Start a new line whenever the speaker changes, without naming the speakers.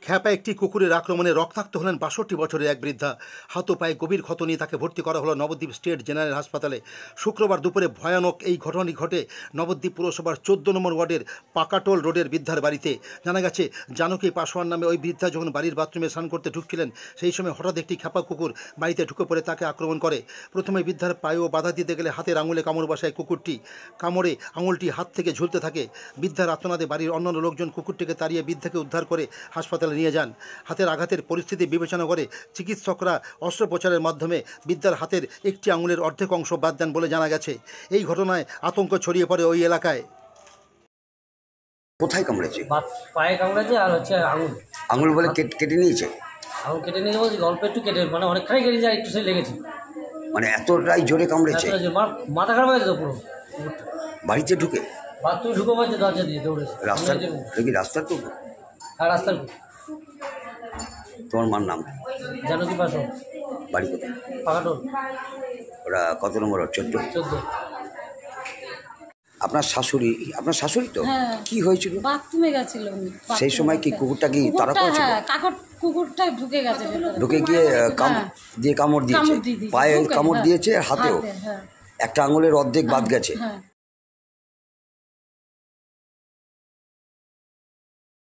খ্যাপা একটি কুকুরের আক্রমণে রক্তাক্ত হলেন ৬২ বছরের এক বৃদ্ধা। হাত ও পায়ে গভীর ক্ষত নিয়ে তাকে ভর্তি করা হলো নবদ্বীপ স্টেট জেনারেল হাসপাতালে। শুক্রবার দুপুরে ভয়ানক এই ঘটনাটি ঘটে নবদ্বীপ পুরসভার ১৪ নম্বর ওয়ার্ডের পাকাটোল রোডের বৃদ্ধার বাড়িতে। জানা গেছে, জানকী পাসওয়ান নামে ওই বৃদ্ধা যখন বাড়ির বাথরুমে স্নান করতে ঢুকছিলেন, সেই সময় হঠাৎ একটি খ্যাপা কুকুর বাড়িতে ঢুকে পড়ে তাকে আক্রমণ করে। প্রথমে বৃদ্ধার পায়েও বাধা দিতে গেলে হাতের আঙুলে কামড় বসায় কুকুরটি। কামড়ে আঙুলটি হাত থেকে ঝুলতে থাকে। বৃদ্ধার আর্তনাদে বাড়ির অন্যান্য লোকজন কুকুরটিকে তাড়িয়ে বৃদ্ধাকে উদ্ধার করে হাসপাতালে নিয়ে যান। হাতের আঘাতের পরিস্থিতি বিবেচনা করে চিকিৎসকরা অস্ত্রোপচারের মাধ্যমে বৃদ্ধার হাতের একটি আঙুলের অর্ধেক অংশ বাদ দেন বলে জানা গেছে। এই ঘটনায় আতঙ্ক ছড়িয়ে পড়ে ওই এলাকায়।
কোথায় কামড়েছে?
পায়ে কামড়েছে আর হচ্ছে আঙুল
আঙুল বলে কেটে নিয়েছে?
আঙুল কেটে নিয়ে বলছি, অল্প একটু কেটে, মানে অনেকখানি কেটে যায়, একটু সে লেগেছে।
মানে এতটাই জোরে কামড়েছে?
মাথা খারাপ হয়েছে তো পুরো।
বাড়িতে ঢুকে
বাথরুমে ঢুকে পড়েছে, দরজা দিয়ে দৌড়েছে।
রাস্তার তো?
আর রাস্তার
তোমার মার নাম?
জানকী পাসওয়ান।
বাড়ি কোথায়?
পাকাটোল।
ওরা কত নম্বর? 14।
14।
আপনার শাশুড়ি তো?
হ্যাঁ।
কি হয়েছিল?
বাথরুমে গেছিল
সেই সময় কি কুকুরটা কি তারা করেছিল?
হ্যাঁ, কুকুরটা ঢুকে গেছে ভেতরে।
ঢুকে গিয়ে কামড় দিয়েছে? পায়ে কামড় দিয়েছে, হাতেও?
হ্যাঁ।
একটা আঙুলের অর্ধেক বাদ গেছে।
হ্যাঁ।